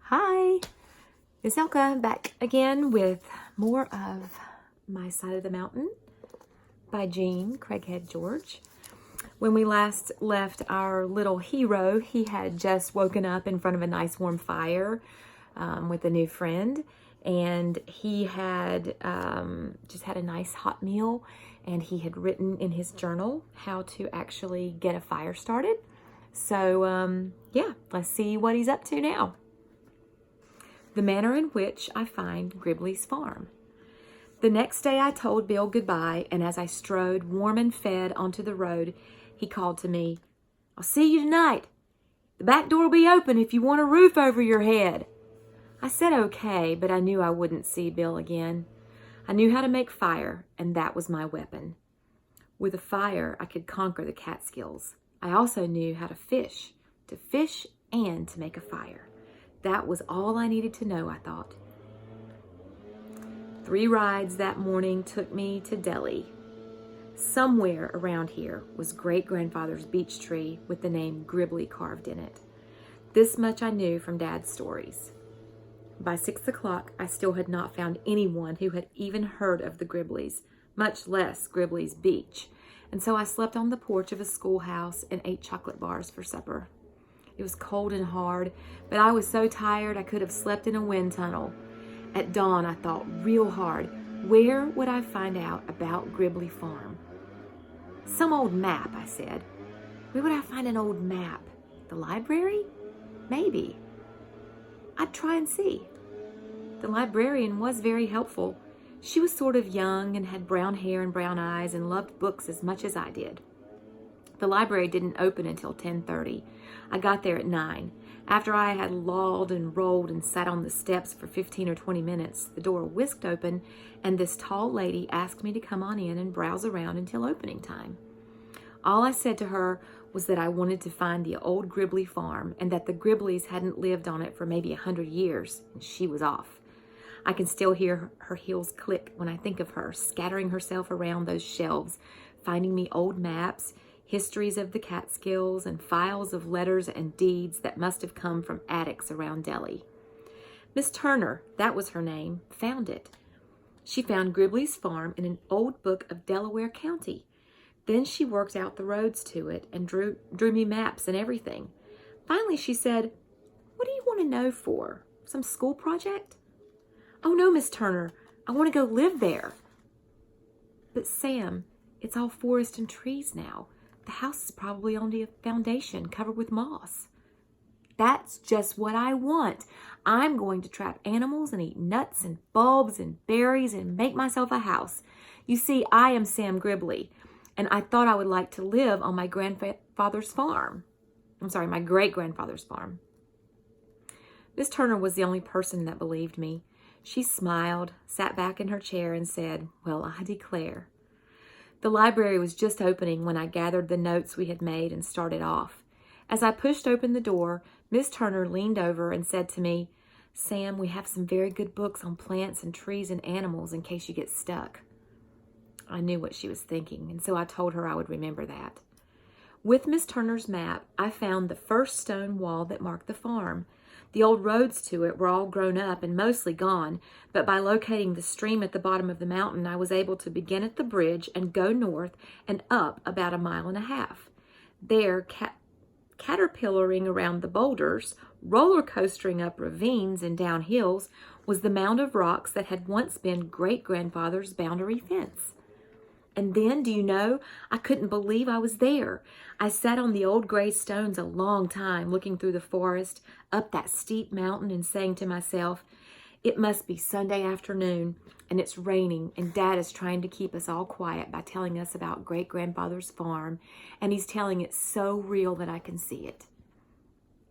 Hi, it's Elka back again with more of My Side of the Mountain by Jean Craighead George. When we last left our little hero, he had just woken up in front of a nice warm fire with a new friend, and he had just had a nice hot meal, and he had written in his journal how to actually get a fire started. So yeah, let's see what he's up to now. The manner in which I find Gribley's farm. The next day I told Bill goodbye, and as I strode, warm and fed, onto the road, he called to me, "I'll see you tonight. The back door will be open if you want a roof over your head." I said okay, but I knew I wouldn't see Bill again. I knew how to make fire, and that was my weapon. With a fire, I could conquer the Catskills. I also knew how to fish and to make a fire. That was all I needed to know, I thought. 3 rides that morning took me to Delhi. Somewhere around here was great-grandfather's beech tree with the name Gribley carved in it. This much I knew from Dad's stories. By 6 o'clock, I still had not found anyone who had even heard of the Gribleys, much less Gribley's Beach, and so I slept on the porch of a schoolhouse and ate chocolate bars for supper. It was cold and hard, but I was so tired I could have slept in a wind tunnel. At dawn, I thought real hard, where would I find out about Gribley Farm? Some old map, I said. Where would I find an old map? The library? Maybe. I'd try and see. The librarian was very helpful. She was sort of young and had brown hair and brown eyes and loved books as much as I did. The library didn't open until 10:30. I got there at 9. After I had lolled and rolled and sat on the steps for 15 or 20 minutes, the door whisked open, and this tall lady asked me to come on in and browse around until opening time. All I said to her was that I wanted to find the old Gribley farm and that the Gribleys hadn't lived on it for maybe 100 years, and she was off. I can still hear her heels click when I think of her, scattering herself around those shelves, finding me old maps, histories of the Catskills, and files of letters and deeds that must have come from attics around Delhi. Miss Turner, that was her name, found it. She found Gribley's farm in an old book of Delaware County. Then she worked out the roads to it and drew me maps and everything. Finally, she said, "What do you want to know for? Some school project?" "Oh, no, Miss Turner. I want to go live there." "But Sam, it's all forest and trees now. The house is probably on the foundation, covered with moss." "That's just what I want. I'm going to trap animals and eat nuts and bulbs and berries and make myself a house. You see, I am Sam Gribley, and I thought I would like to live on my great-grandfather's farm. Miss Turner was the only person that believed me. She smiled, sat back in her chair, and said, "Well, I declare." The library was just opening when I gathered the notes we had made and started off. As I pushed open the door, Miss Turner leaned over and said to me, "Sam, we have some very good books on plants and trees and animals in case you get stuck." I knew what she was thinking, and so I told her I would remember that. With Miss Turner's map, I found the first stone wall that marked the farm. The old roads to it were all grown up and mostly gone, but by locating the stream at the bottom of the mountain, I was able to begin at the bridge and go north and up about 1.5 miles. There, caterpillaring around the boulders, roller coastering up ravines and down hills, was the mound of rocks that had once been great-grandfather's boundary fence. And then, do you know, I couldn't believe I was there. I sat on the old gray stones a long time, looking through the forest, up that steep mountain, and saying to myself, "It must be Sunday afternoon, and it's raining, and Dad is trying to keep us all quiet by telling us about great-grandfather's farm, and he's telling it so real that I can see it."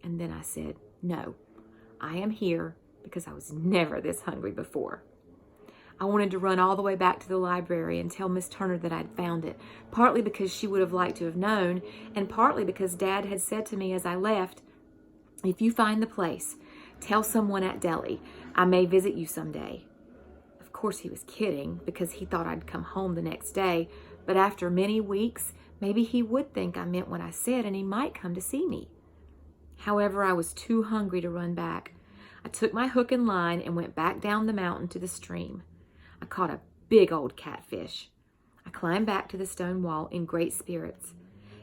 And then I said, "No, I am here because I was never this hungry before." I wanted to run all the way back to the library and tell Miss Turner that I'd found it, partly because she would have liked to have known, and partly because Dad had said to me as I left, "If you find the place, tell someone at Delhi. I may visit you someday." Of course he was kidding, because he thought I'd come home the next day, but after many weeks, maybe he would think I meant what I said and he might come to see me. However, I was too hungry to run back. I took my hook and line and went back down the mountain to the stream. I caught a big old catfish. I climbed back to the stone wall in great spirits.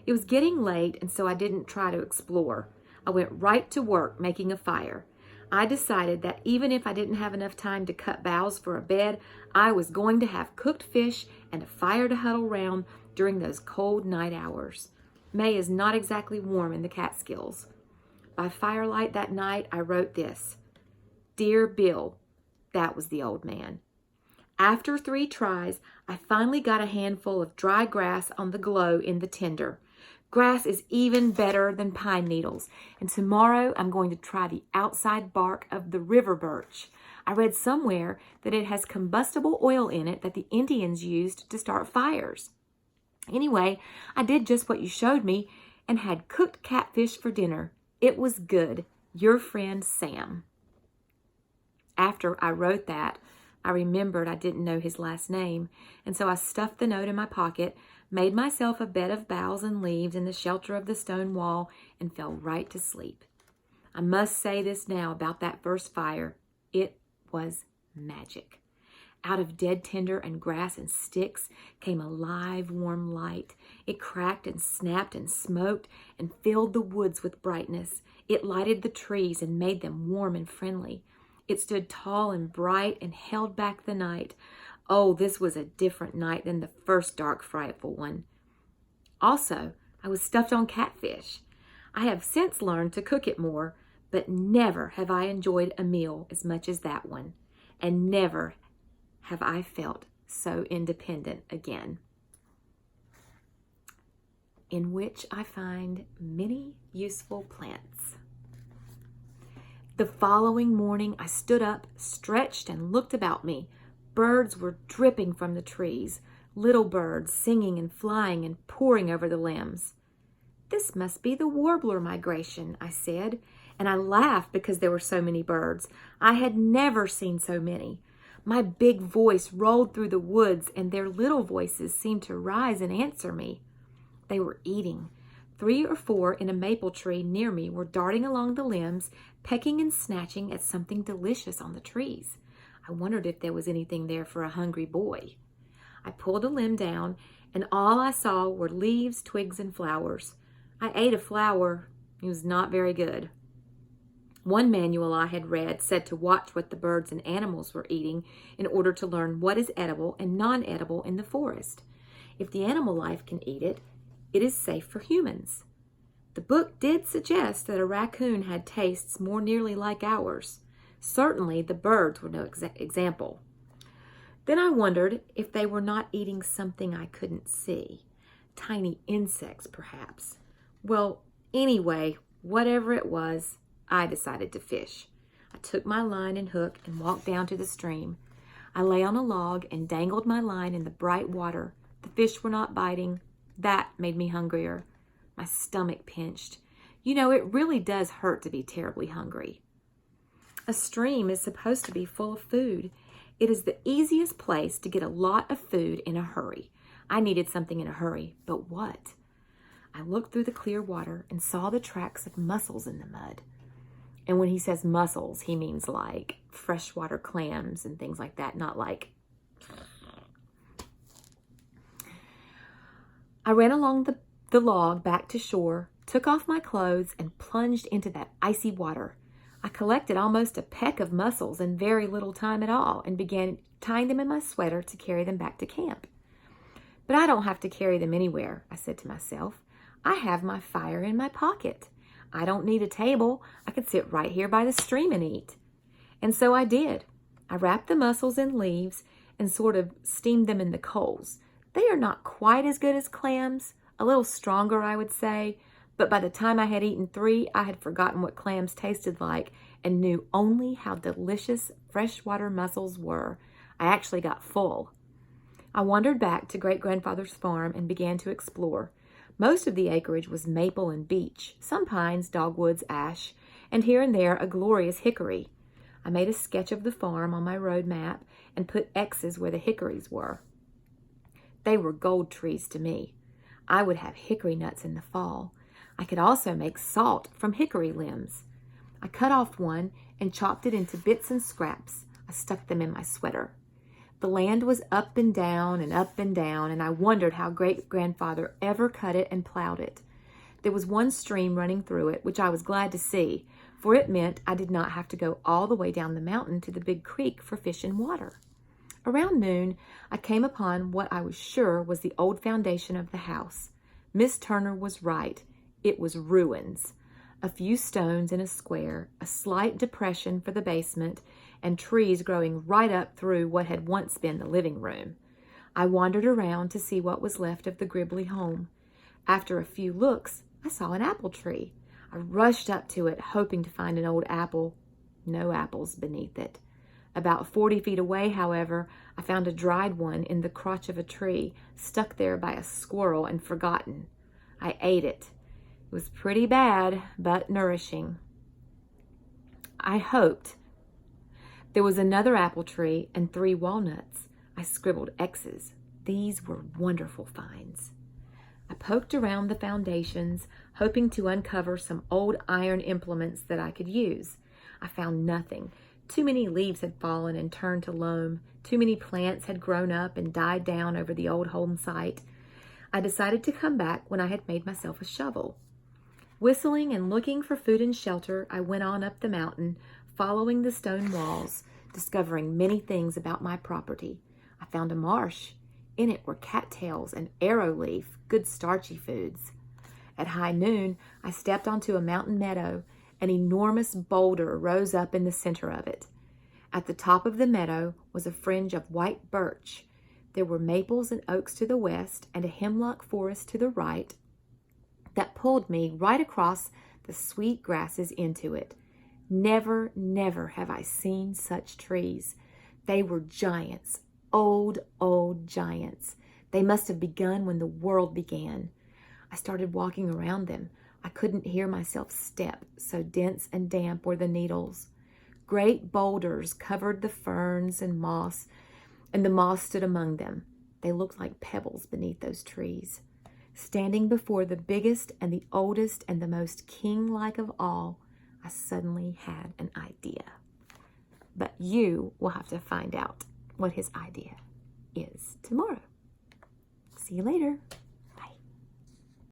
It was getting late, and so I didn't try to explore. I went right to work making a fire. I decided that even if I didn't have enough time to cut boughs for a bed, I was going to have cooked fish and a fire to huddle round during those cold night hours. May is not exactly warm in the Catskills. By firelight that night, I wrote this: Dear Bill, that was the old man. After 3 tries, I finally got a handful of dry grass on the glow in the tinder. Grass is even better than pine needles, and tomorrow I'm going to try the outside bark of the river birch. I read somewhere that it has combustible oil in it that the Indians used to start fires. Anyway, I did just what you showed me and had cooked catfish for dinner. It was good. Your friend, Sam. After I wrote that, I remembered I didn't know his last name, and so I stuffed the note in my pocket, made myself a bed of boughs and leaves in the shelter of the stone wall, and fell right to sleep. I must say this now about that first fire. It was magic. Out of dead tinder and grass and sticks came a live, warm light. It cracked and snapped and smoked and filled the woods with brightness. It lighted the trees and made them warm and friendly. It stood tall and bright and held back the night. Oh, this was a different night than the first dark, frightful one. Also, I was stuffed on catfish. I have since learned to cook it more, but never have I enjoyed a meal as much as that one, and never have I felt so independent again. In which I find many useful plants. The following morning, I stood up, stretched, and looked about me. Birds were dripping from the trees, little birds singing and flying and pouring over the limbs. This must be the warbler migration, I said, and I laughed because there were so many birds. I had never seen so many. My big voice rolled through the woods, and their little voices seemed to rise and answer me. They were eating. 3 or 4 in a maple tree near me were darting along the limbs, pecking and snatching at something delicious on the trees. I wondered if there was anything there for a hungry boy. I pulled a limb down, and all I saw were leaves, twigs, and flowers. I ate a flower. It was not very good. One manual I had read said to watch what the birds and animals were eating in order to learn what is edible and non-edible in the forest. If the animal life can eat it, it is safe for humans. The book did suggest that a raccoon had tastes more nearly like ours. Certainly the birds were no example. Then I wondered if they were not eating something I couldn't see. Tiny insects, perhaps. Well, anyway, whatever it was, I decided to fish. I took my line and hook and walked down to the stream. I lay on a log and dangled my line in the bright water. The fish were not biting. That made me hungrier. My stomach pinched. You know, it really does hurt to be terribly hungry. A stream is supposed to be full of food. It is the easiest place to get a lot of food in a hurry. I needed something in a hurry, but what? I looked through the clear water and saw the tracks of mussels in the mud. And when he says mussels, he means like freshwater clams and things like that, not like... I ran along the log back to shore, took off my clothes, and plunged into that icy water. I collected almost a peck of mussels in very little time at all and began tying them in my sweater to carry them back to camp. But I don't have to carry them anywhere, I said to myself. I have my fire in my pocket. I don't need a table. I could sit right here by the stream and eat. And so I did. I wrapped the mussels in leaves and sort of steamed them in the coals. They are not quite as good as clams, a little stronger, I would say, but by the time I had eaten 3, I had forgotten what clams tasted like and knew only how delicious freshwater mussels were. I actually got full. I wandered back to great-grandfather's farm and began to explore. Most of the acreage was maple and beech, some pines, dogwoods, ash, and here and there a glorious hickory. I made a sketch of the farm on my road map and put X's where the hickories were. They were gold trees to me. I would have hickory nuts in the fall. I could also make salt from hickory limbs. I cut off one and chopped it into bits and scraps. I stuck them in my sweater. The land was up and down, and I wondered how great-grandfather ever cut it and plowed it. There was one stream running through it, which I was glad to see, for it meant I did not have to go all the way down the mountain to the big creek for fish and water. Around noon, I came upon what I was sure was the old foundation of the house. Miss Turner was right. It was ruins. A few stones in a square, a slight depression for the basement, and trees growing right up through what had once been the living room. I wandered around to see what was left of the Gribley home. After a few looks, I saw an apple tree. I rushed up to it, hoping to find an old apple. No apples beneath it. About 40 feet away, however, I found a dried one in the crotch of a tree, stuck there by a squirrel and forgotten. I ate it. It was pretty bad, but nourishing. I hoped. There was another apple tree and 3 walnuts. I scribbled X's. These were wonderful finds. I poked around the foundations, hoping to uncover some old iron implements that I could use. I found nothing. Too many leaves had fallen and turned to loam. Too many plants had grown up and died down over the old home site. I decided to come back when I had made myself a shovel. Whistling and looking for food and shelter, I went on up the mountain, following the stone walls, discovering many things about my property. I found a marsh. In it were cattails and arrowleaf, good starchy foods. At high noon, I stepped onto a mountain meadow. An enormous boulder rose up in the center of it. At the top of the meadow was a fringe of white birch. There were maples and oaks to the west and a hemlock forest to the right that pulled me right across the sweet grasses into it. Never, never have I seen such trees. They were giants, old giants. They must have begun when the world began. I started walking around them. I couldn't hear myself step, so dense and damp were the needles. Great boulders covered the ferns and the moss stood among them. They looked like pebbles beneath those trees. Standing before the biggest and the oldest and the most king-like of all, I suddenly had an idea. But you will have to find out what his idea is tomorrow. See you later.